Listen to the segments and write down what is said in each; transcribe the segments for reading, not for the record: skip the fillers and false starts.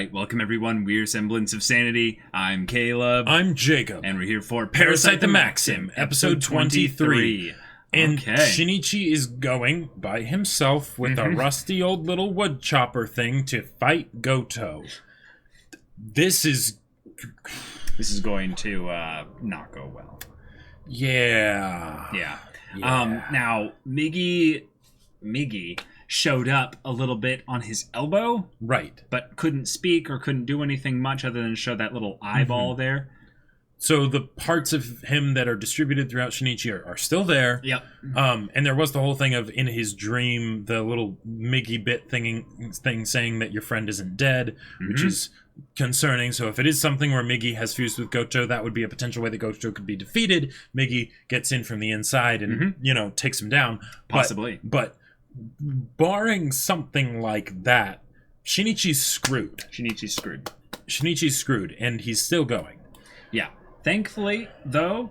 Alright, welcome everyone. We're Semblance of Sanity. I'm Caleb. I'm Jacob. And we're here for Parasyte the Maxim, episode 23. And Okay. Shinichi is going by himself with a rusty old little wood chopper thing to fight Goto. This is going to not go well. Yeah. Now, Miggy showed up a little bit on his elbow. Right. But couldn't speak or couldn't do anything much other than show that little eyeball there. So the parts of him that are distributed throughout Shinichi are still there. Yep. And there was the whole thing of, in his dream, the little Miggy bit thing saying that your friend isn't dead, which is concerning. So if it is something where Miggy has fused with Goto, that would be a potential way that Goto could be defeated. Miggy gets in from the inside and, takes him down. Possibly. But barring something like that, Shinichi's screwed. Shinichi's screwed, and he's still going. Yeah. Thankfully, though,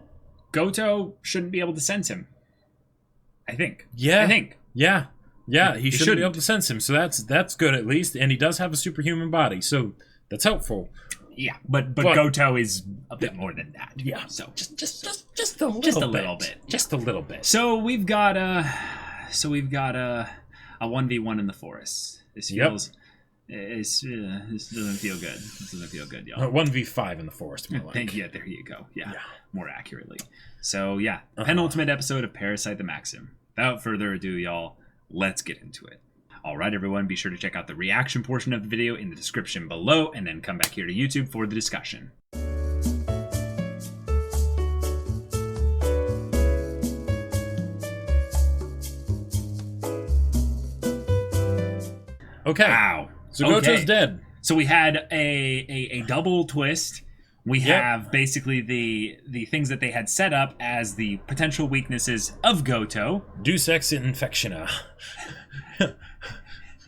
Goto shouldn't be able to sense him. I think. Yeah. Yeah, he shouldn't be able to sense him, so that's good at least. And he does have a superhuman body, so that's helpful. Yeah, but Goto is a bit more than that. Yeah. So just a little bit. Just a little bit. So we've got a 1v1 in the forest. This feels this doesn't feel good. This doesn't feel good, y'all. 1v5 in the forest, more like. Yeah, there you go. Yeah, more accurately. So yeah, penultimate episode of Parasyte the Maxim. Without further ado, y'all, let's get into it. All right, everyone, be sure to check out the reaction portion of the video in the description below, and then come back here to YouTube for the discussion. Okay. Wow. So Goto's dead. So we had a double twist. We have basically the things that they had set up as the potential weaknesses of Goto. Deus Ex Infectiona.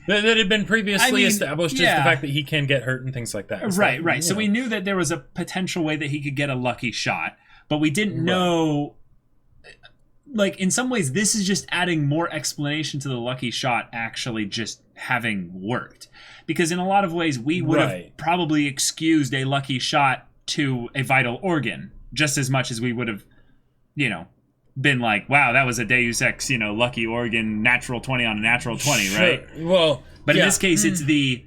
that had been previously established, just the fact that he can get hurt and things like that. Right. So we knew that there was a potential way that he could get a lucky shot, but we didn't know... Like, in some ways, this is just adding more explanation to the lucky shot actually just having worked. Because in a lot of ways, we would have probably excused a lucky shot to a vital organ just as much as we would have, been like, wow, that was a Deus Ex, lucky organ, natural 20 on a natural 20, right? Well, but in this case, it's the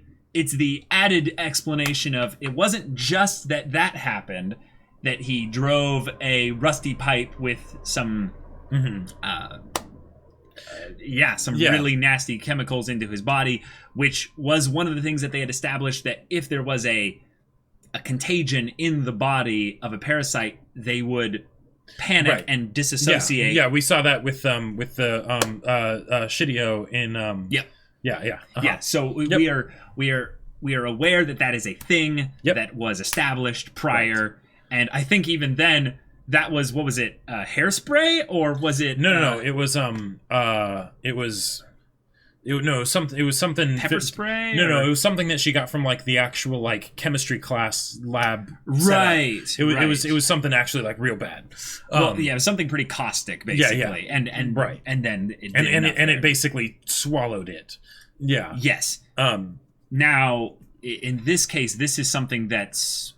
added explanation of it wasn't just that happened, that he drove a rusty pipe with some... really nasty chemicals into his body, which was one of the things that they had established, that if there was a contagion in the body of a parasite, they would panic and disassociate. Yeah, we saw that with the Shidio in So we are aware that is a thing that was established prior, and I think even then. That was, what was it? Hairspray, or was it? No. It was something. Pepper spray. No. It was something that she got from like the actual like chemistry class lab. Right. It was something actually like real bad. It was something pretty caustic, basically. And then it basically swallowed it. Yeah. Yes. Now, in this case, this is something that's.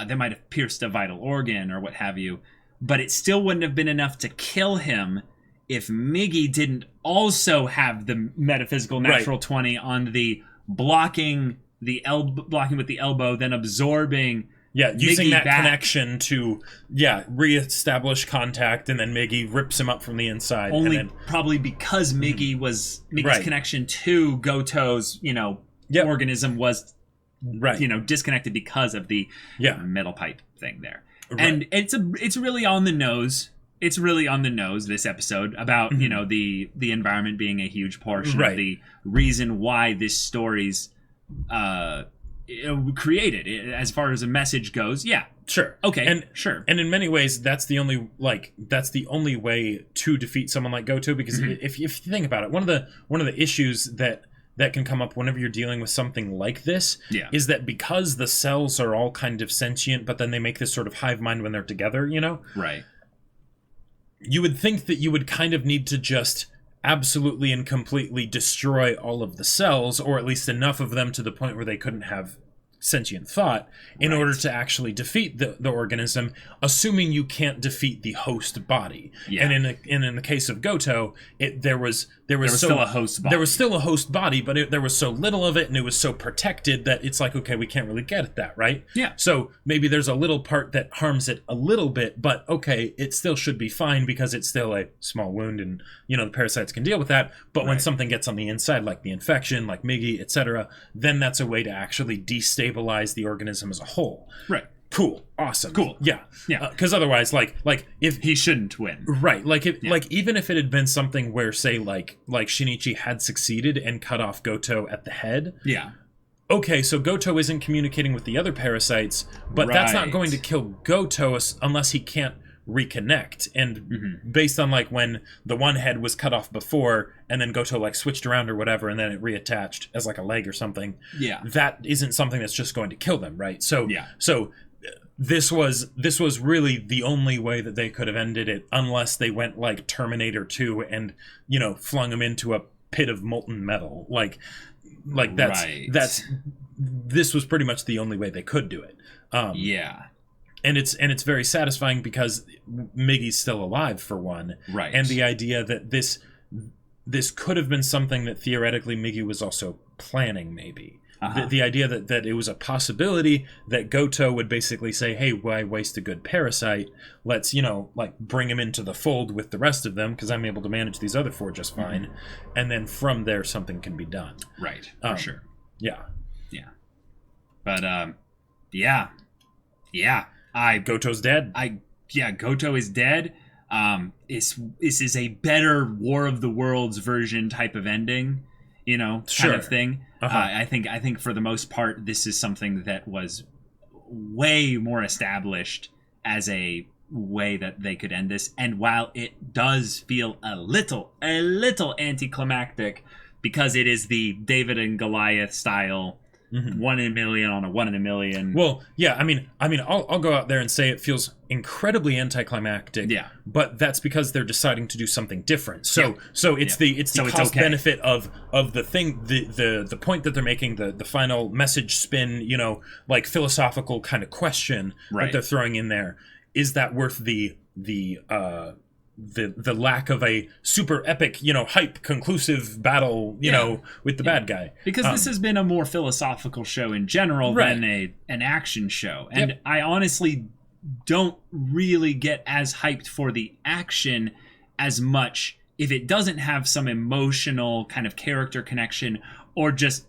That might have pierced a vital organ or what have you, but it still wouldn't have been enough to kill him if Miggy didn't also have the metaphysical natural 20 on the blocking with the elbow, then absorbing. Yeah, using Miggy that back. Connection to reestablish contact, and then Miggy rips him up from the inside. Probably because Miggy's connection to Goto's organism was. Disconnected because of the metal pipe thing there. And it's really on the nose. It's really on the nose, this episode, about the environment being a huge portion of the reason why this story's created. As far as a message goes, sure, okay, and in many ways that's the only way to defeat someone like Goto, because if you think about it, one of the issues that can come up whenever you're dealing with something like this is that because the cells are all kind of sentient, but then they make this sort of hive mind when they're together, Right. You would think that you would kind of need to just absolutely and completely destroy all of the cells, or at least enough of them to the point where they couldn't have sentient thought in order to actually defeat the organism, assuming you can't defeat the host body. Yeah. And in the case of Goto, there was still a host body. There was still a host body, but there was so little of it, and it was so protected that it's like, okay, we can't really get at that, right? Yeah. So maybe there's a little part that harms it a little bit, but okay, it still should be fine because it's still a small wound, and the parasites can deal with that. But when something gets on the inside, like the infection, like Miggy, etc., then that's a way to actually destabilize the organism as a whole. Right. Cool. Awesome. Cool. Yeah. Yeah. Because otherwise, like if he shouldn't win. Right. Like even if it had been something where, say, like Shinichi had succeeded and cut off Goto at the head. Yeah. Okay, so Goto isn't communicating with the other parasites, but that's not going to kill Goto unless he can't reconnect. And based on like when the one head was cut off before and then Goto like switched around or whatever and then it reattached as like a leg or something, that isn't something that's just going to kill them, right? So this was really the only way that they could have ended it, unless they went like Terminator 2 and flung him into a pit of molten metal. Like that's this was pretty much the only way they could do it. And it's very satisfying because Miggy's still alive, for one. Right. And the idea that this could have been something that theoretically Miggy was also planning, maybe. The idea that it was a possibility that Goto would basically say, hey, why waste a good parasite? Let's, like bring him into the fold with the rest of them because I'm able to manage these other 4 just fine. And then from there, something can be done. Right. For sure. Yeah. Yeah. But, yeah. Goto's dead. Goto is dead. This is a better War of the Worlds version type of ending, kind of thing. I think for the most part, this is something that was way more established as a way that they could end this. And while it does feel a little anticlimactic because it is the David and Goliath style, 1 in a million on a 1 in a million. Well, yeah, I mean, I'll go out there and say it feels incredibly anticlimactic. Yeah. But that's because they're deciding to do something different. So it's the cost benefit of the thing, the point that they're making, the final message spin, like philosophical kind of question that they're throwing in there. Is that worth the lack of a super epic, hype conclusive battle, with the bad guy? Because this has been a more philosophical show in general than an action show. And I honestly don't really get as hyped for the action as much if it doesn't have some emotional kind of character connection or just,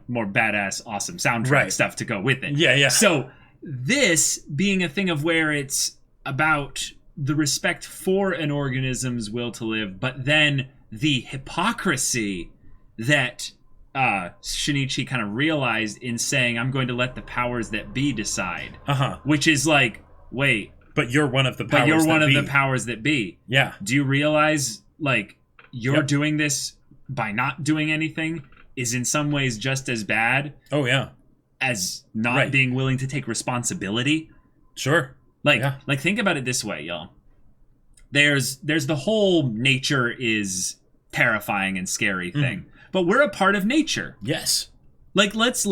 more badass, awesome soundtrack stuff to go with it. Yeah. So this being a thing of where it's about the respect for an organism's will to live, but then the hypocrisy that Shinichi kind of realized in saying, I'm going to let the powers that be decide. Which is like, wait. But you're one of the powers the powers that be. Yeah. Do you realize, like, you're doing this by not doing anything is in some ways just as bad as not being willing to take responsibility? Sure. Like think about it this way, y'all. There's the whole nature is terrifying and scary thing, but we're a part of nature. Yes. Like let's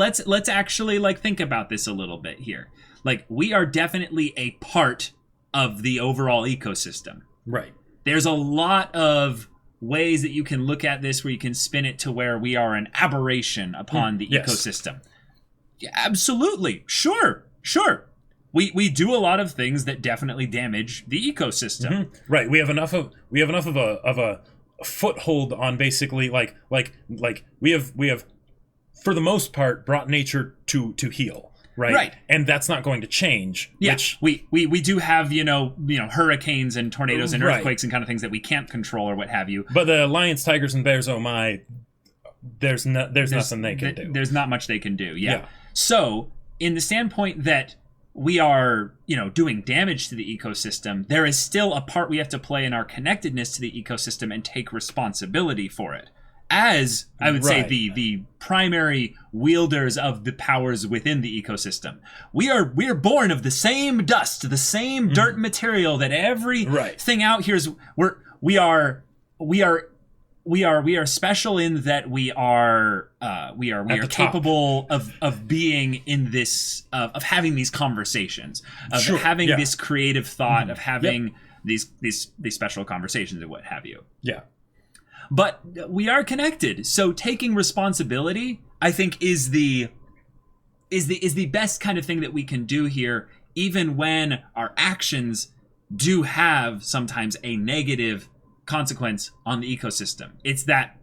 actually like think about this a little bit here. Like we are definitely a part of the overall ecosystem. Right. There's a lot of ways that you can look at this where you can spin it to where we are an aberration upon the ecosystem. Yeah, absolutely. Sure. We do a lot of things that definitely damage the ecosystem. Right. We have enough of a foothold on basically like we have for the most part brought nature to heal. Right. And that's not going to change. Yeah. Which we do have, hurricanes and tornadoes and earthquakes and kind of things that we can't control or what have you. But the lions, tigers, and bears, oh my, there's nothing they can do. There's not much they can do. Yeah. So in the standpoint that we are, doing damage to the ecosystem, there is still a part we have to play in our connectedness to the ecosystem and take responsibility for it. As, I would say, the primary wielders of the powers within the ecosystem. We're born of the same dust, the same dirt material that everything out here is. We are we are special in that we are capable of being in this of having these conversations, of having this creative thought, of having these special conversations and what have you. Yeah. But we are connected. So taking responsibility, I think, is the best kind of thing that we can do here, even when our actions do have sometimes a negative consequence on the ecosystem. It's that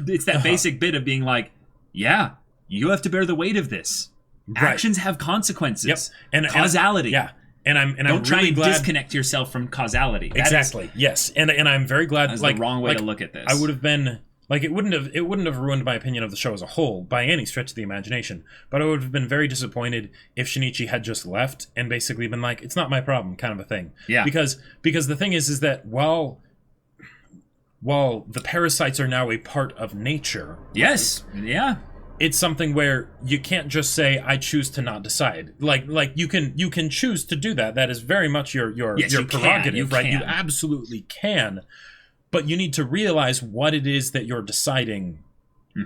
basic bit of being like, yeah, you have to bear the weight of this. Right. Actions have consequences. And causality. And I'm Don't try really and glad... disconnect yourself from causality. Exactly. Yes. And I'm very glad. That's the wrong way to look at this. I would have been like, it wouldn't have ruined my opinion of the show as a whole by any stretch of the imagination. But I would have been very disappointed if Shinichi had just left and basically been like, it's not my problem, kind of a thing. Yeah. Because the thing is that while the parasites are now a part of nature. Yes. Yeah. It's something where you can't just say, I choose to not decide. Like you can choose to do that. That is very much your prerogative, right? You absolutely can. But you need to realize what it is that you're deciding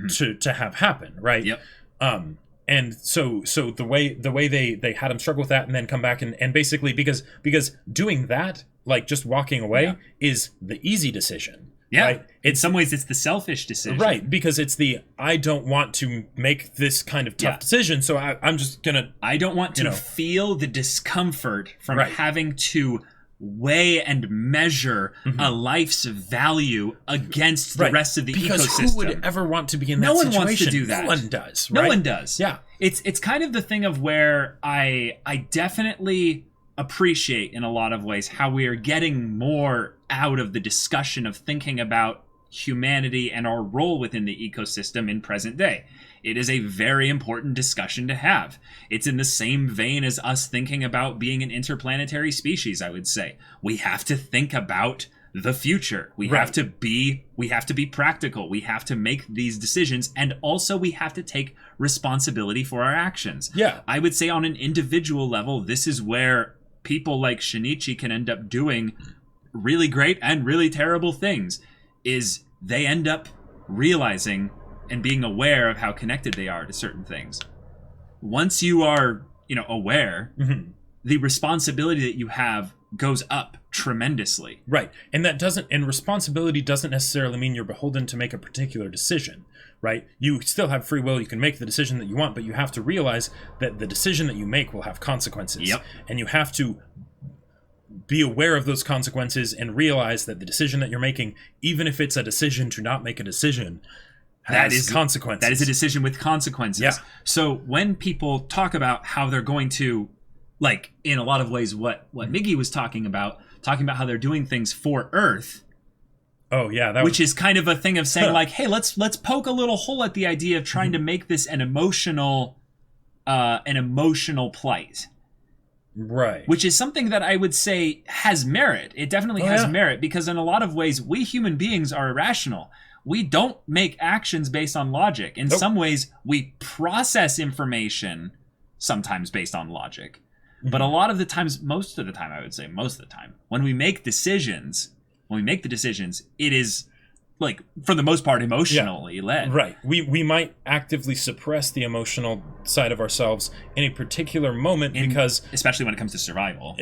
to have happen, right? Yep. And so the way they had him struggle with that and then come back and basically because doing that, like just walking away, is the easy decision. Yeah, right? In some ways, it's the selfish decision. Right, because it's I don't want to make this kind of tough decision, so I'm just going to... I don't want to feel the discomfort from having to weigh and measure a life's value against the rest of the ecosystem. Because who would ever want to be in that situation? No one wants to do that. No one does, right? No one does. Yeah. It's kind of the thing of where I definitely appreciate in a lot of ways how we are getting more out of the discussion of thinking about humanity and our role within the ecosystem in present day. It is a very important discussion to have. It's in the same vein as us thinking about being an interplanetary species, I would say. We have to think about the future. We have to be practical. We have to make these decisions, and also we have to take responsibility for our actions. Yeah. I would say on an individual level, this is where people like Shinichi can end up doing really great and really terrible things, is they end up realizing and being aware of how connected they are to certain things. Once you are, aware, the responsibility that you have goes up tremendously. Right. And responsibility doesn't necessarily mean you're beholden to make a particular decision, right? You still have free will. You can make the decision that you want, but you have to realize that the decision that you make will have consequences. Yep. And you have to be aware of those consequences and realize that the decision that you're making, even if it's a decision to not make a decision, has consequences. That is a decision with consequences. Yeah. So when people talk about how they're going to, like, in a lot of ways, what Miggy was talking about how they're doing things for Earth. Oh yeah, which is kind of a thing of saying like, hey, let's poke a little hole at the idea of trying to make this an emotional plight. Right. Which is something that I would say has merit. It definitely has merit, because in a lot of ways, we human beings are irrational. We don't make actions based on logic. In some ways, we process information sometimes based on logic. But a lot of the times, most of the time, when we make decisions, it is, like, for the most part, emotionally led. Right. We might actively suppress the emotional side of ourselves in a particular moment because... Especially when it comes to survival.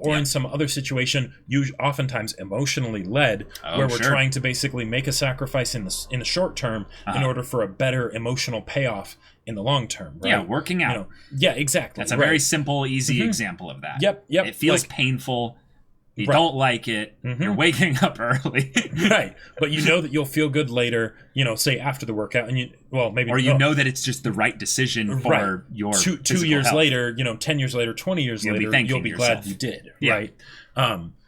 Or in some other situation, oftentimes emotionally led, where we're trying to basically make a sacrifice in the short term in order for a better emotional payoff in the long term. Right? Yeah, working out. Yeah, exactly. That's a very simple, easy example of that. Yep. It feels painful. You don't like it. You're waking up early. Right. But you know that you'll feel good later, say after the workout. And know that it's just the right decision for your two years health. later, 10 years later, 20 years later, you'll be glad you did. Yeah. Right.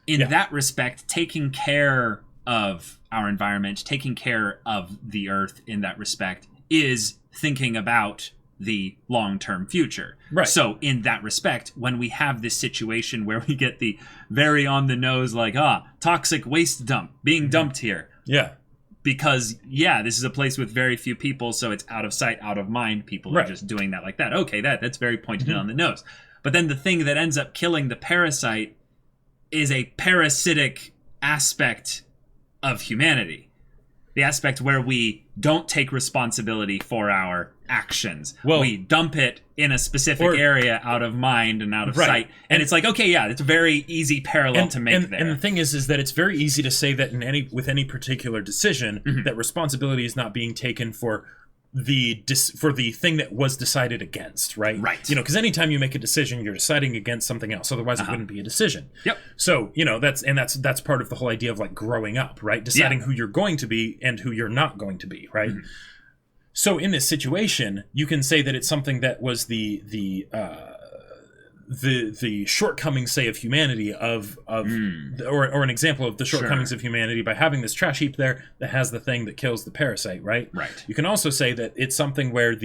In that respect, taking care of our environment, taking care of the Earth in that respect is thinking about the long-term future. Right. So in that respect, when we have this situation where we get the very on the nose, like, toxic waste dump being dumped here. Yeah. Because, this is a place with very few people, so it's out of sight, out of mind. People are just doing that like that. Okay, that's very pointed in on the nose. But then the thing that ends up killing the parasite is a parasitic aspect of humanity. The aspect where we don't take responsibility for our actions. Well, we dump it in a specific area out of mind and out of sight. And it's like, okay, yeah, it's a very easy parallel to make there. And the thing is that it's very easy to say that with any particular decision, that responsibility is not being taken for the thing that was decided against, right? Right. You know, because anytime you make a decision, you're deciding against something else. Otherwise, it wouldn't be a decision. Yep. So, you know, that's part of the whole idea of like growing up, right? Deciding who you're going to be and who you're not going to be, right? So in this situation, you can say that it's something that was the shortcomings, say, of humanity or an example of the shortcomings of humanity by having this trash heap there that has the thing that kills the parasite, right? Right. You can also say that it's something where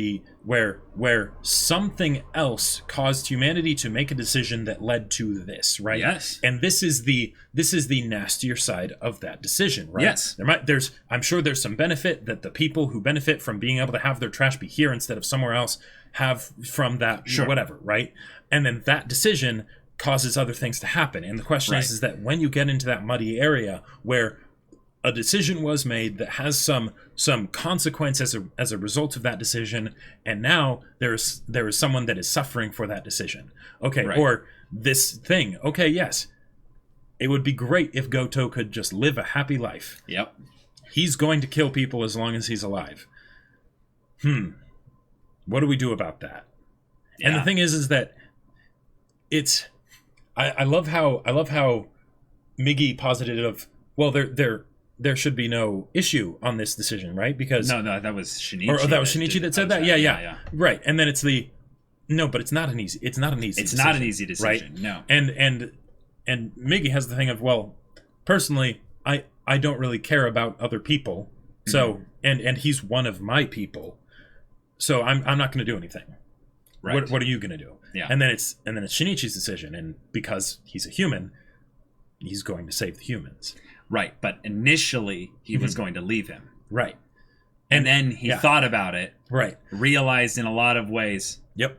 where something else caused humanity to make a decision that led to this, right? Yes. And this is the nastier side of that decision, right? Yes. I'm sure there's some benefit that the people who benefit from being able to have their trash be here instead of somewhere else have from that whatever, right? And then that decision causes other things to happen. And the question is that when you get into that muddy area where a decision was made that has some consequence as a result of that decision, and now there is someone that is suffering for that decision. Okay, or this thing. Okay, yes. It would be great if Goto could just live a happy life. Yep. He's going to kill people as long as he's alive. What do we do about that? Yeah. And the thing is that it's I love how Miggy posited of, well, there should be no issue on this decision, right? Because no, that was Shinichi. Or that was Shinichi that said that. Yeah. Right. And then it's but it's not an easy. It's not an easy. It's decision, not an easy decision. Right? No. And Miggy has the thing of, well, personally, I don't really care about other people. So and he's one of my people. So I'm not going to do anything. Right. What are you going to do? Yeah. And then it's Shinichi's decision, and because he's a human, he's going to save the humans. Right. But initially he was going to leave him. Right. And then he thought about it. Right. Realized in a lot of ways. Yep.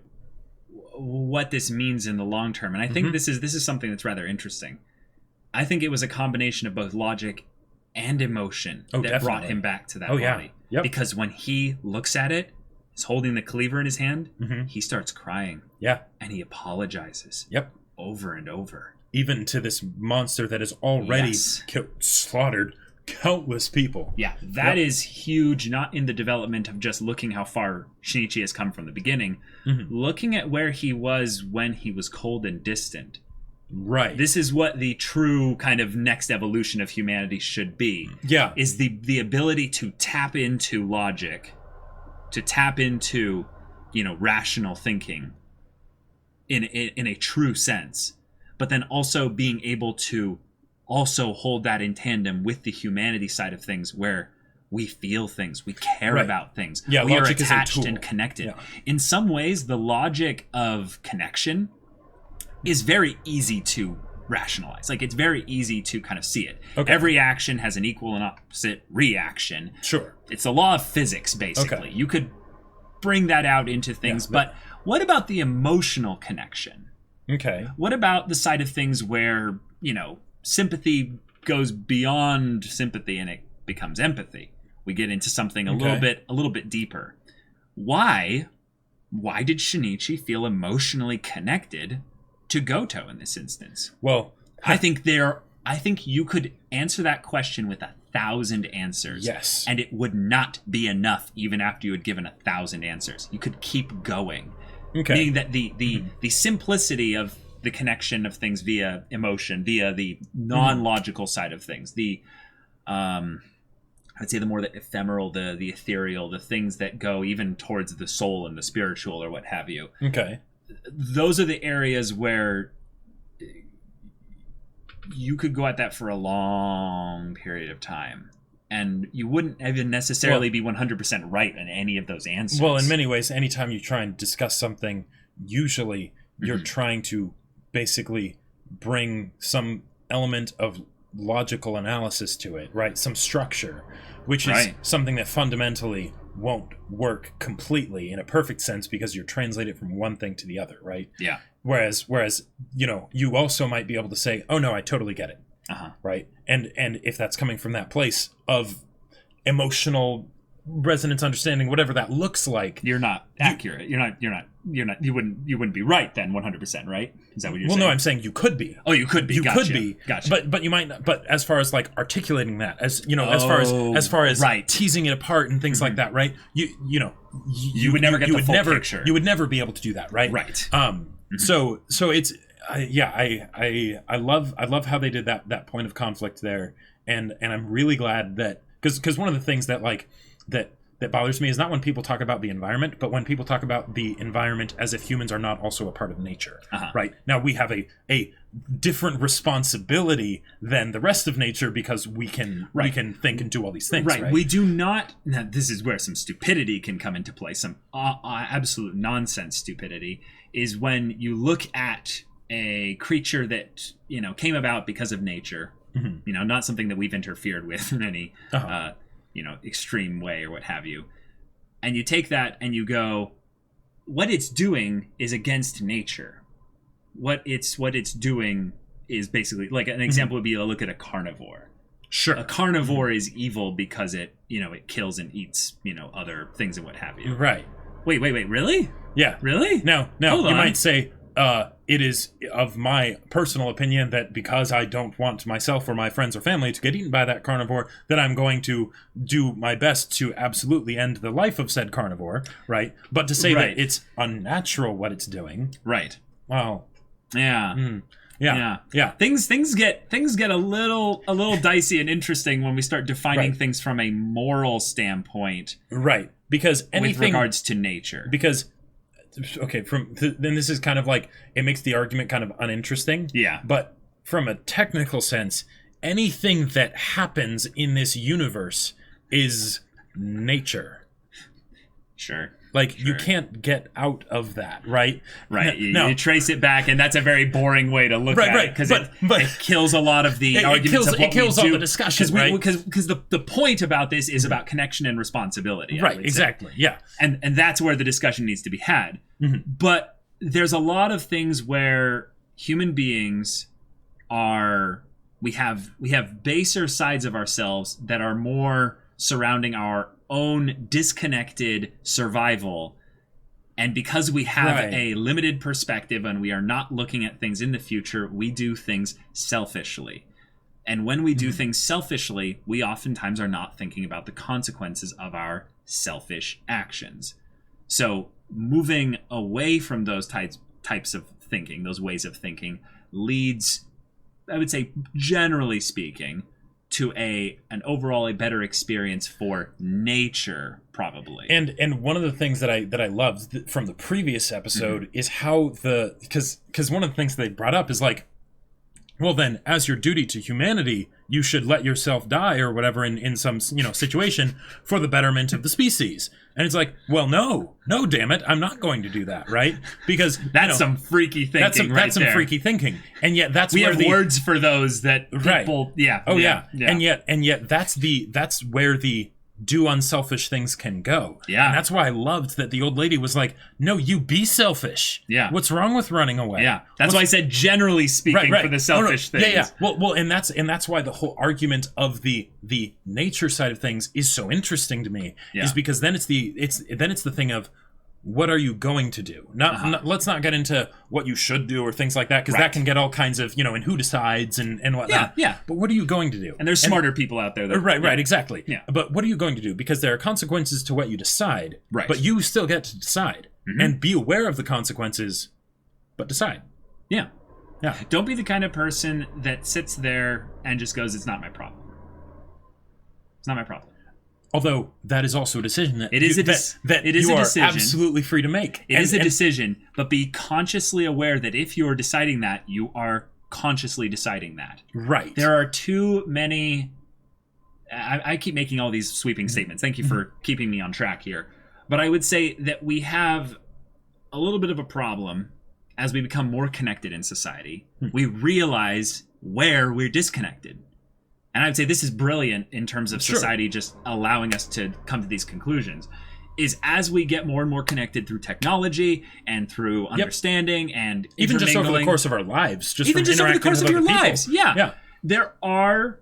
What this means in the long term. And I think this is something that's rather interesting. I think it was a combination of both logic and emotion that brought him back to that body. Yeah. Yep. Because when he looks at it, he's holding the cleaver in his hand, he starts crying. Yeah. And he apologizes. Yep. Over and over. Even to this monster that has already slaughtered countless people. Yeah, that is huge, not in the development of just looking how far Shinichi has come from the beginning, looking at where he was when he was cold and distant. Right. This is what the true kind of next evolution of humanity should be. Yeah. Is the ability to tap into logic, to tap into, rational thinking in a true sense, but then also being able to also hold that in tandem with the humanity side of things, where we feel things, we care about things, we are attached and connected. Yeah. In some ways, the logic of connection is very easy to rationalize. Like, it's very easy to kind of see it. Okay. Every action has an equal and opposite reaction. Sure. It's a law of physics, basically. Okay. You could bring that out into things, but what about the emotional connection? Okay. What about the side of things where, sympathy goes beyond sympathy and it becomes empathy? We get into something a little bit deeper. Why did Shinichi feel emotionally connected to Goto in this instance? Well, I think you could answer that question with 1,000 answers. Yes. And it would not be enough even after you had given 1,000 answers. You could keep going. Okay. Meaning that the simplicity of the connection of things via emotion, via the non-logical side of things, I'd say the more the ephemeral, the ethereal, the things that go even towards the soul and the spiritual or what have you. Okay. Those are the areas where you could go at that for a long period of time, and you wouldn't even necessarily be 100% right in any of those answers. Well, in many ways, anytime you try and discuss something, usually you're trying to basically bring some element of logical analysis to it, right? Some structure, which is something that fundamentally won't work completely in a perfect sense because you're translating it from one thing to the other, right? Yeah. Whereas you also might be able to say, oh no, I totally get it. right? And if that's coming from that place of emotional resonance, understanding, whatever that looks like, you're not accurate. You wouldn't be right then 100%, right? Is that what you're saying? Well, no, I'm saying you could be. Oh, you could be. You gotcha. could be. Gotcha. But you might not. But as far as like articulating that, as you know, as far as right. teasing it apart and things like that, right? You would never get the full picture. You would never be able to do that, right? Right. So it's I love how they did that point of conflict there, and I'm really glad that because one of the things that that bothers me is not when people talk about the environment, but when people talk about the environment as if humans are not also a part of nature. Right? Now we have a different responsibility than the rest of nature because we can think and do all these things. Right. We do not. Now, this is where some stupidity can come into play. Some absolute nonsense stupidity is when you look at a creature that came about because of nature. Not something that we've interfered with in any extreme way or what have you. And you take that and you go, what it's doing is against nature. What it's doing is basically like an example would be to look at a carnivore. Sure. A carnivore is evil because it kills and eats, other things and what have you. Right. Wait, really? Yeah. Really? Now you might say, it is of my personal opinion that because I don't want myself or my friends or family to get eaten by that carnivore, that I'm going to do my best to absolutely end the life of said carnivore, right? But to say that it's unnatural what it's doing, right? Well, yeah. Yeah. Things get a little dicey and interesting when we start defining things from a moral standpoint, right? Because anything with regards to nature, because. Okay, then this is kind of like, it makes the argument kind of uninteresting. Yeah. But from a technical sense, anything that happens in this universe is nature. Sure. Like, you can't get out of that, right? Right. You trace it back, and that's a very boring way to look at it, because it kills a lot of the arguments of what it kills we do. all the discussion, right? Because the point about this is about connection and responsibility. Right, exactly, yeah. And that's where the discussion needs to be had. But there's a lot of things where human beings we have baser sides of ourselves that are more surrounding our own disconnected survival, and because we have a limited perspective and we are not looking at things in the future, we do things selfishly. And when we do things selfishly, we oftentimes are not thinking about the consequences of our selfish actions. So moving away from those types of thinking, those ways of thinking, leads, I would say, generally speaking, to an overall a better experience for nature, probably. And one of the things that I loved from the previous episode is how because one of the things they brought up is like, well then, as your duty to humanity, you should let yourself die or whatever in some situation for the betterment of the species. And it's like, well, no, damn it, I'm not going to do that, right? Because that's some freaky thinking. That's some freaky thinking, and yet we have words for those that people, yeah. And yet that's where the do unselfish things can go. Yeah. And that's why I loved that the old lady was like, no, you be selfish. Yeah. What's wrong with running away? Yeah. That's why I said generally speaking for the selfish things. Yeah. Well, and that's why the whole argument of the nature side of things is so interesting to me. Yeah. Is because then it's the thing of, what are you going to do? Let's not get into what you should do or things like that, because that can get all kinds of, and who decides and whatnot. Yeah. But what are you going to do? And there's smarter people out there. Right, exactly. Yeah. But what are you going to do? Because there are consequences to what you decide, right. But you still get to decide. And be aware of the consequences, but decide. Yeah. Yeah. Don't be the kind of person that sits there and just goes, it's not my problem. It's not my problem. Although that is also a decision that it is a decision absolutely free to make. It is a decision, but be consciously aware that if you are deciding that, you are consciously deciding that. Right. There are too many. I keep making all these sweeping statements. Thank you for keeping me on track here. But I would say that we have a little bit of a problem as we become more connected in society. We realize where we're disconnected. And I would say this is brilliant in terms of society just allowing us to come to these conclusions, is as we get more and more connected through technology and through understanding and even just over the course of our lives, just even just over the course of your lives. Yeah. there are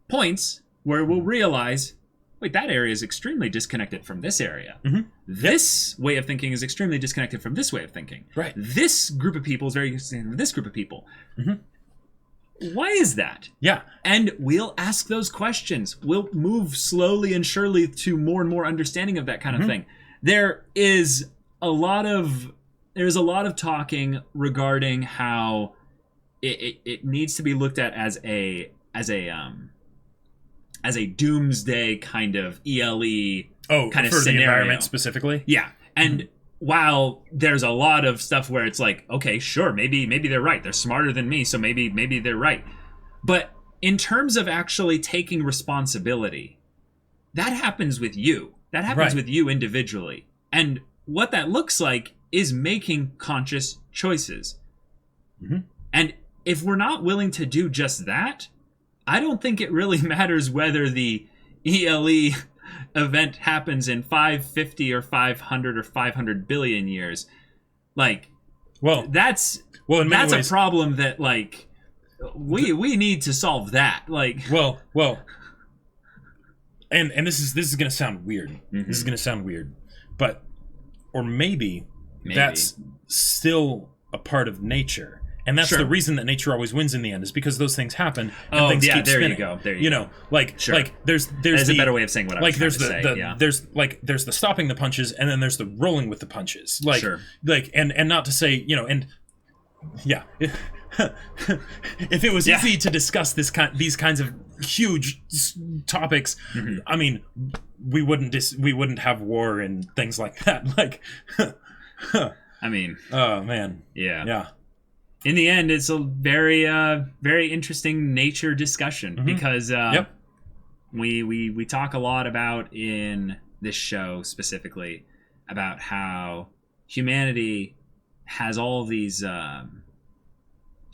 points where we'll realize, wait, that area is extremely disconnected from this area. This way of thinking is extremely disconnected from this way of thinking. Right. This group of people is very disconnected from this group of people. Why is that? Yeah. And we'll ask those questions. We'll move slowly and surely to more and more understanding of that kind of thing. There's a lot of talking regarding how it needs to be looked at as a doomsday kind of ELE kind of for scenario. the environment specifically. Yeah. And while there's a lot of stuff where it's like, okay, sure, maybe they're right. They're smarter than me, so maybe they're right. But in terms of actually taking responsibility, that happens with you. That happens with you individually. And what that looks like is making conscious choices. And if we're not willing to do just that, I don't think it really matters whether the ELE event happens in 550 or 500 or 500 billion years. Like, that's a problem that, like, we need to solve that. Like, and this is gonna sound weird. This is gonna sound weird, but or maybe that's still a part of nature. And that's the reason that nature always wins in the end, is because those things happen and things keep spinning. You go. There you go. Like there's a better way of saying what I was trying to say. There's the stopping the punches, and then there's the rolling with the punches. And not to say, and if it was easy to discuss these kinds of huge topics, I mean, we wouldn't have war and things like that. Like, I mean, oh man, yeah. In the end, it's a very, very interesting nature discussion because we talk a lot about in this show specifically about how humanity has all these, I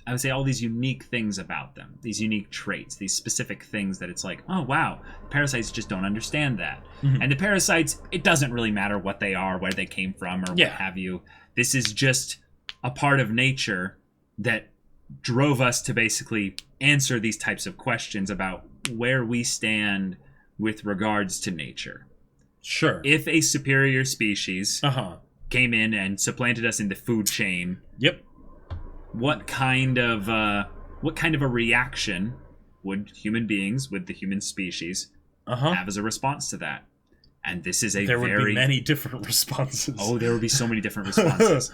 would say, all these unique things about them, these unique traits, these specific things that it's like, oh wow, parasites just don't understand that. And the parasites, it doesn't really matter what they are, where they came from, or what have you. This is just a part of nature that drove us to basically answer these types of questions about where we stand with regards to nature. Sure. If a superior species came in and supplanted us in the food chain, what kind of a reaction would human beings, would the human species have as a response to that? And this is there would be many different responses. Oh, there would be so many different responses.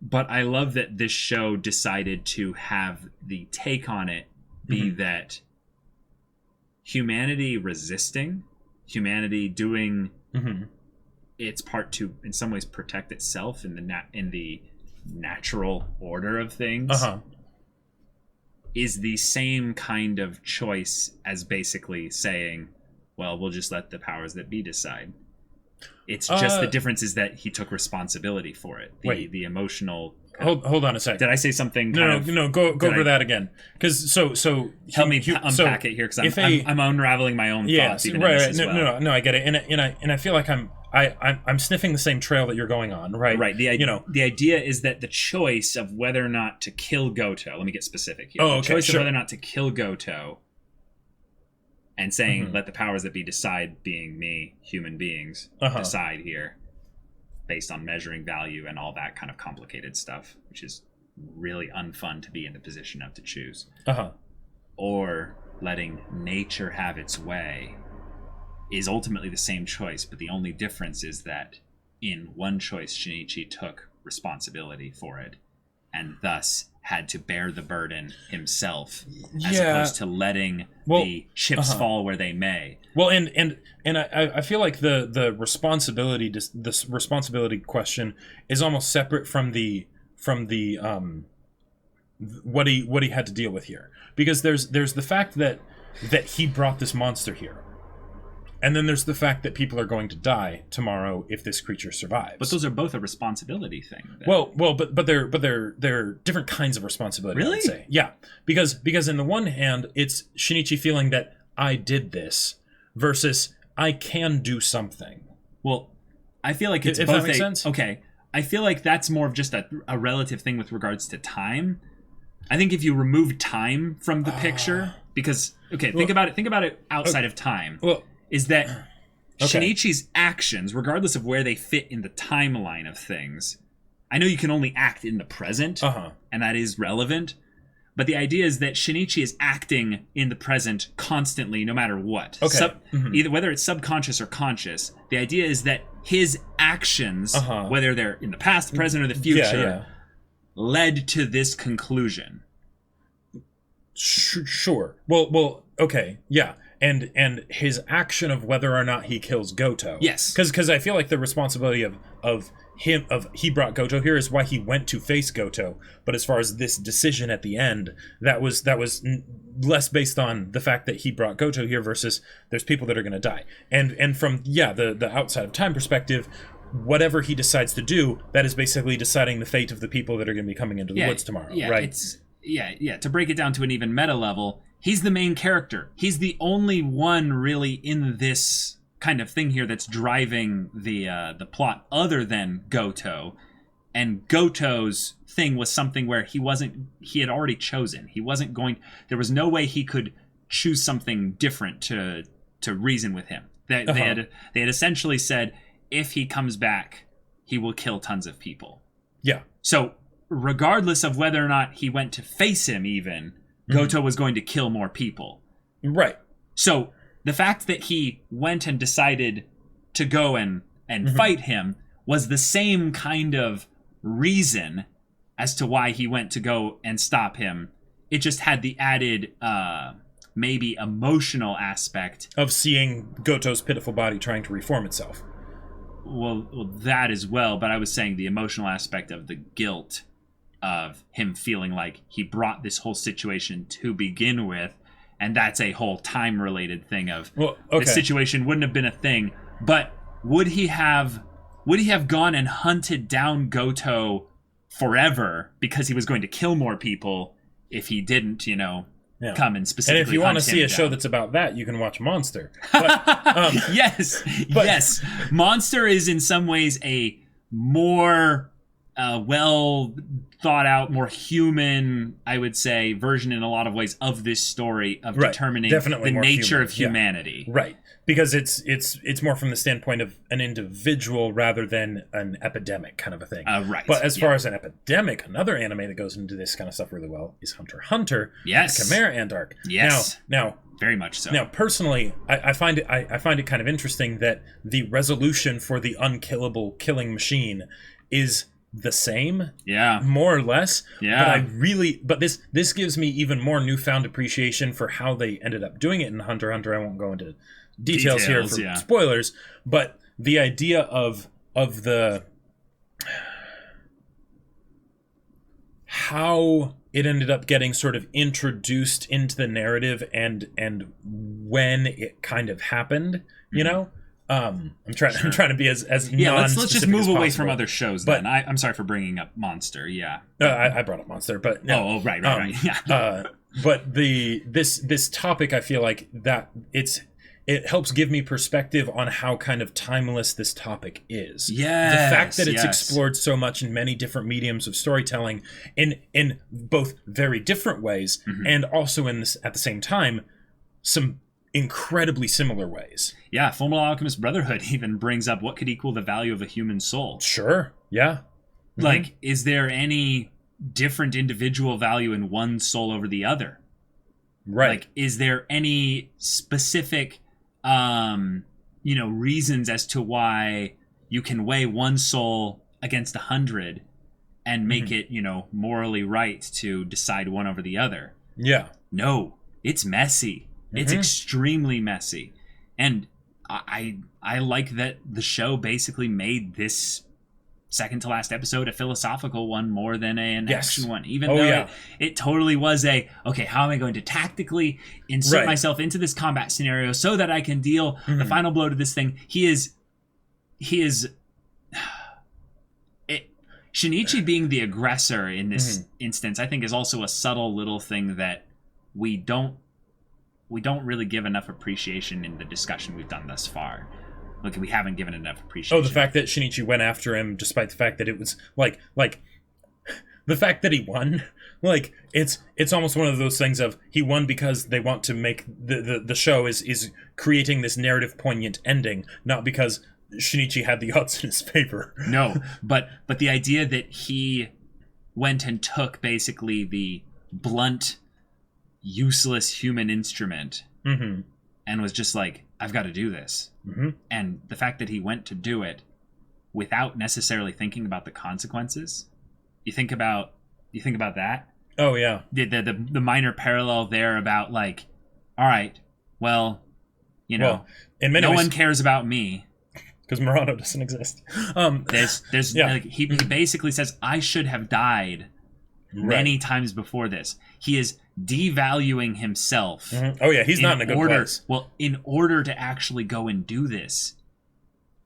But I love that this show decided to have the take on it be that humanity resisting, humanity doing its part to, in some ways, protect itself in the natural order of things, is the same kind of choice as basically saying, well, we'll just let the powers that be decide. It's just the difference is that he took responsibility for it. The emotional. Hold on a second. Did I say something? No. Go over that again. Because so help me unpack it here, because I'm unraveling my own thoughts. Even in this as well. No, I get it, and I feel like I'm sniffing the same trail that you're going on, right? Right. The idea is that the choice of whether or not to kill Goto. Let me get specific here. The choice of whether or not to kill Goto. And saying, let the powers that be decide, being me, human beings, decide here, based on measuring value and all that kind of complicated stuff, which is really unfun to be in the position of to choose. Or letting nature have its way is ultimately the same choice, but the only difference is that in one choice, Shinichi took responsibility for it, and thus had to bear the burden himself, as opposed to letting the chips fall where they may. Well, and I feel like the responsibility question is almost separate from the what he had to deal with here, because there's the fact that he brought this monster here. And then there's the fact that people are going to die tomorrow if this creature survives. But those are both a responsibility thing. Then. But they're different kinds of responsibility. Really? I would say. Yeah, because in the one hand, it's Shinichi feeling that I did this versus I can do something. Well, I feel like it's if both. That makes sense? Okay, I feel like that's more of just a relative thing with regards to time. I think if you remove time from the picture, because think about it outside of time. Well, is that Shinichi's actions, regardless of where they fit in the timeline of things, I know you can only act in the present, and that is relevant. But the idea is that Shinichi is acting in the present constantly, no matter what. Either whether it's subconscious or conscious. The idea is that his actions, whether they're in the past, present, or the future, led to this conclusion. Sure. Well. Okay. Yeah. And his action of whether or not he kills Goto. Yes. Because I feel like the responsibility of he brought Goto here is why he went to face Goto. But as far as this decision at the end, that was less based on the fact that he brought Goto here versus there's people that are going to die. And from the outside of time perspective, whatever he decides to do, that is basically deciding the fate of the people that are going to be coming into the woods tomorrow. Yeah, right? To break it down to an even meta level, he's the main character. He's the only one really in this kind of thing here that's driving the plot other than Goto. And Goto's thing was something where he had already chosen. There was no way he could choose something different to reason with him. They had essentially said, if he comes back, he will kill tons of people. Yeah. So regardless of whether or not he went to face him even, Goto was going to kill more people. Right. So the fact that he went and decided to go and fight him was the same kind of reason as to why he went to go and stop him. It just had the added maybe emotional aspect of seeing Goto's pitiful body trying to reform itself. Well, that as well, but I was saying the emotional aspect of the guilt of him feeling like he brought this whole situation to begin with, and that's a whole time-related thing of the situation wouldn't have been a thing, but would he have gone and hunted down Goto forever because he was going to kill more people if he didn't, come and specifically. And if you want to see a show that's about that, you can watch Monster. But, yes. Monster is in some ways a more well thought out, more human, I would say, version in a lot of ways of this story of determining the nature of humanity. Yeah. Right. Because it's more from the standpoint of an individual rather than an epidemic kind of a thing. Right. But as far as an epidemic, another anime that goes into this kind of stuff really well is Hunter x Hunter. Yes. Chimera Ant arc. Yes. Now, very much so. Now, personally, I find it kind of interesting that the resolution for the unkillable killing machine is the same, more or less. But this gives me even more newfound appreciation for how they ended up doing it in Hunter x Hunter. I won't go into details here for spoilers, but the idea of the how it ended up getting sort of introduced into the narrative and when it kind of happened, I'm trying to be as let's just move away from other shows. But then I'm sorry for bringing up Monster. I brought up Monster, but no. Right. But this topic, I feel like that it helps give me perspective on how kind of timeless this topic is. Yes, the fact that it's explored so much in many different mediums of storytelling in both very different ways and also in this at the same time some incredibly similar ways. Yeah, Fullmetal Alchemist Brotherhood even brings up what could equal the value of a human soul. Sure. Yeah. Like, is there any different individual value in one soul over the other? Right. Like, is there any specific, reasons as to why you can weigh one soul against 100 and make it, morally right to decide one over the other? Yeah. No, it's messy. It's extremely messy. And I like that the show basically made this second to last episode a philosophical one more than an action one. Even though it totally was how am I going to tactically insert myself into this combat scenario so that I can deal the final blow to this thing? Shinichi being the aggressor in this instance, I think, is also a subtle little thing that we don't really give enough appreciation in the discussion we've done thus far. Like, we haven't given enough appreciation. Oh, the fact that Shinichi went after him, despite the fact that it was like the fact that he won. Like it's almost one of those things of he won because they want to make the show is creating this narrative poignant ending, not because Shinichi had the odds in his favor. No, but the idea that he went and took basically the blunt, useless human instrument and was just like, I've got to do this. And the fact that he went to do it without necessarily thinking about the consequences. You think about that. Oh yeah. The minor parallel there about like, all right, well, you know, in many no ways, one cares about me. Because Murano doesn't exist. There's like, he basically says, I should have died many times before this. He is devaluing himself. Oh yeah, he's not in a good place. Well, in order to actually go and do this,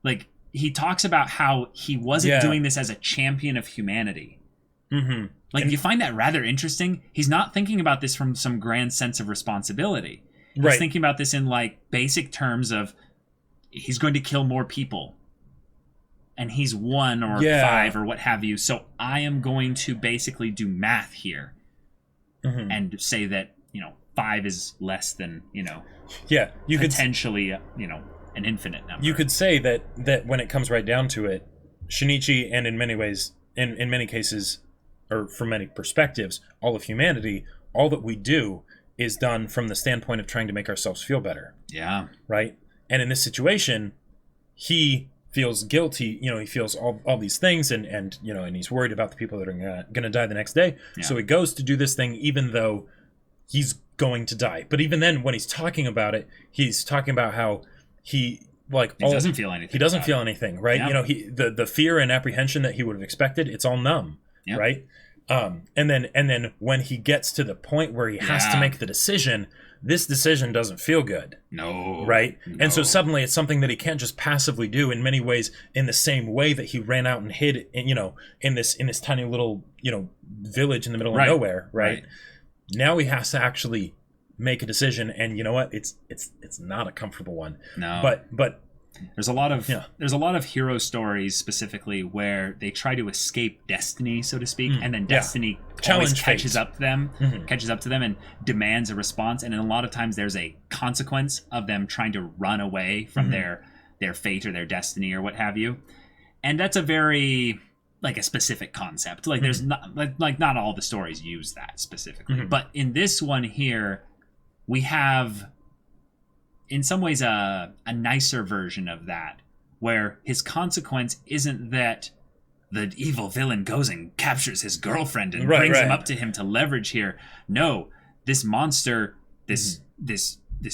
like he talks about how he wasn't doing this as a champion of humanity. Like, you find that rather interesting. He's not thinking about this from some grand sense of responsibility. He's thinking about this in like basic terms of he's going to kill more people. And he's 1 or 5 or what have you. So I am going to basically do math here and say that, 5 is less than, you potentially, an infinite number. You could say that when it comes right down to it, Shinichi, and in many ways, in many cases, or from many perspectives, all of humanity, all that we do is done from the standpoint of trying to make ourselves feel better. Yeah. Right? And in this situation, he feels guilty, he feels all these things, and he's worried about the people that are going to die the next day. Yeah. So he goes to do this thing even though he's going to die. But even then, when he's talking about it, he's talking about how he doesn't feel anything. He doesn't feel anything, right? Yeah. The fear and apprehension that he would have expected, it's all numb, right? And then when he gets to the point where he has to make the decision, this decision doesn't feel good. No. Right? No. And so suddenly it's something that he can't just passively do in many ways, in the same way that he ran out and hid in this tiny little, village in the middle of nowhere, right? Now he has to actually make a decision, and you know what? It's not a comfortable one. No. But there's a lot of hero stories specifically where they try to escape destiny, so to speak, and then destiny always catches up to them and demands a response. And then a lot of times there's a consequence of them trying to run away from their fate or their destiny or what have you. And that's a very like a specific concept. Like there's not like not all the stories use that specifically. But in this one here, we have in some ways a nicer version of that, where his consequence isn't that the evil villain goes and captures his girlfriend and brings him up to him to leverage here. No, this monster, this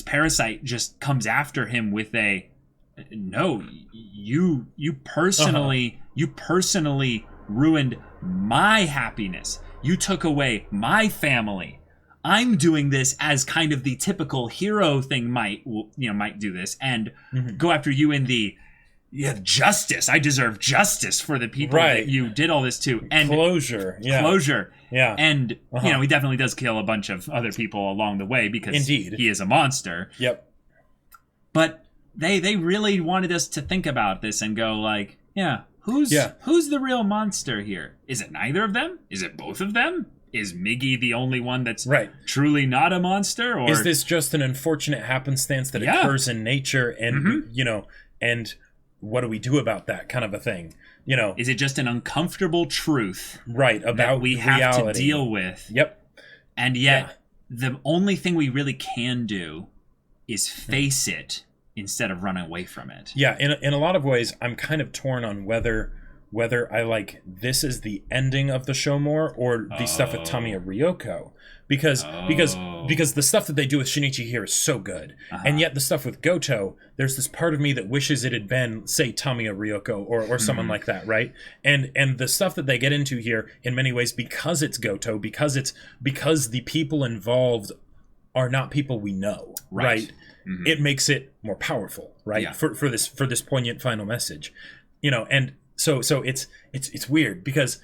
parasite just comes after him with a no, you personally ruined my happiness. You took away my family. I'm doing this as kind of the typical hero thing might do this and go after you in the justice. I deserve justice for the people that you did all this to. And closure. Yeah. And he definitely does kill a bunch of other people along the way because he is a monster. Yep. But they really wanted us to think about this and go like, who's the real monster here? Is it neither of them? Is it both of them? Is Miggy the only one that's truly not a monster? Or is this just an unfortunate happenstance that occurs in nature and, and what do we do about that kind of a thing? Is it just an uncomfortable truth about that we have to deal with? Yep. And yet the only thing we really can do is face it instead of run away from it. Yeah, in a lot of ways, I'm kind of torn on whether I like this is the ending of the show more or the stuff with Tamiya Ryoko. Because the stuff that they do with Shinichi here is so good. And yet the stuff with Goto, there's this part of me that wishes it had been, say, Tamiya Ryoko or someone like that, right? And the stuff that they get into here, in many ways, because it's Goto, because the people involved are not people we know, right? It makes it more powerful, right? For this poignant final message. And so it's weird because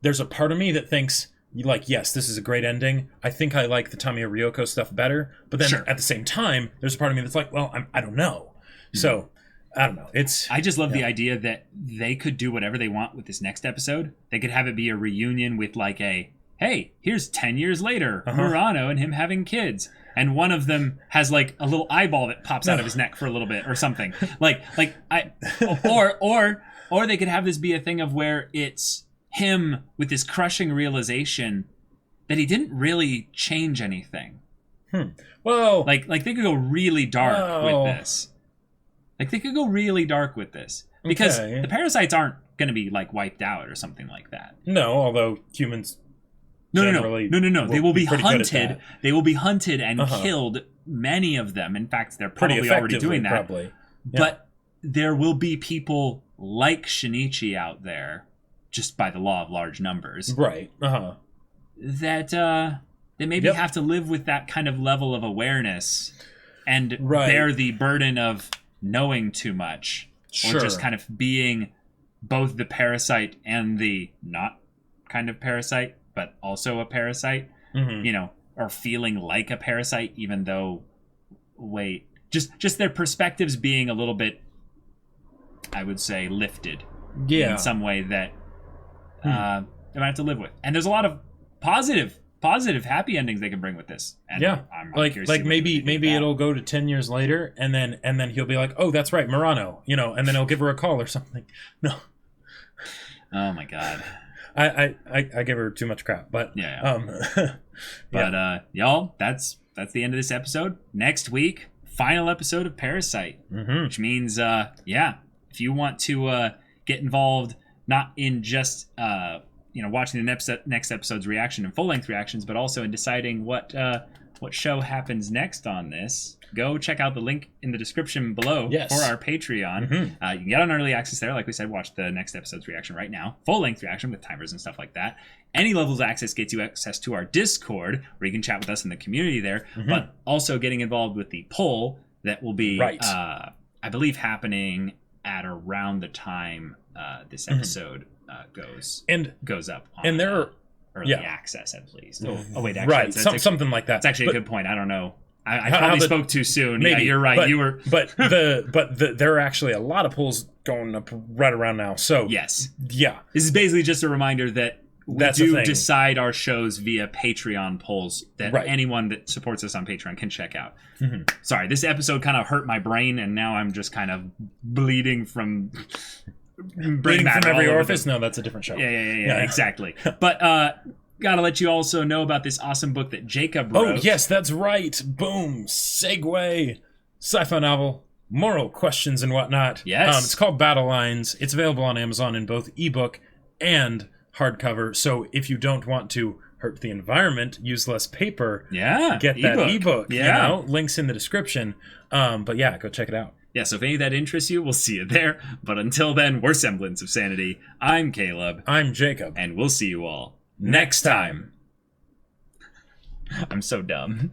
there's a part of me that thinks like, yes, this is a great ending. I think I like the Tamiya Ryoko stuff better, but then at the same time, there's a part of me that's like, well, I don't know. So I don't know. I just love the idea that they could do whatever they want with this next episode. They could have it be a reunion with like hey, here's 10 years later, Murano and him having kids. And one of them has like a little eyeball that pops out of his neck for a little bit or something. Or they could have this be a thing of where it's him with this crushing realization that he didn't really change anything. Well, like they could go really dark with this. Like they could go really dark with this because the parasites aren't going to be like wiped out or something like that. No, although humans. No. They will be hunted. They will be hunted and killed. Many of them. In fact, they're probably already doing that. Probably. Yeah. But there will be people like Shinichi out there, just by the law of large numbers, right? That they maybe have to live with that kind of level of awareness and bear the burden of knowing too much, or just kind of being both the parasite and the not kind of parasite, but also a parasite, or feeling like a parasite, even though, just their perspectives being a little bit, I would say, lifted in some way that they might have to live with. And there's a lot of positive, happy endings they can bring with this. And I'm like maybe it'll go to 10 years later, and then he'll be like, oh, that's right, Murano, and then he'll give her a call or something. No. Oh my God. I give her too much crap, but y'all, that's the end of this episode. Next week, final episode of Parasyte, which means if you want to get involved, not in just watching the next episode's reaction and full-length reactions, but also in deciding what show happens next on this, go check out the link in the description below for our Patreon. You can get on early access there. Like we said, watch the next episode's reaction right now. Full-length reaction with timers and stuff like that. Any levels of access gets you access to our Discord, where you can chat with us in the community there, but also getting involved with the poll that will be, I believe, happening at around the time this episode goes up. And there are early access, at least. Oh wait, actually, something like that. It's actually a good point. I don't know. I probably spoke too soon. Maybe you're right. But there are actually a lot of polls going up right around now. So yes, this is basically just a reminder that we do decide our shows via Patreon polls that anyone that supports us on Patreon can check out. Sorry, this episode kind of hurt my brain, and now I'm just kind of bleeding from every orifice. No, that's a different show. Yeah, exactly. But gotta let you also know about this awesome book that Jacob wrote. Oh, yes, that's right. Boom. Segue. Sci-fi novel. Moral questions and whatnot. Yes. It's called Battle Lines. It's available on Amazon in both ebook and hardcover. So if you don't want to hurt the environment, use less paper, get that ebook. Links in the description. But go check it out. Yeah, so if any of that interests you, we'll see you there. But until then, we're Semblance of Sanity. I'm Caleb. I'm Jacob. And we'll see you all next time. I'm so dumb.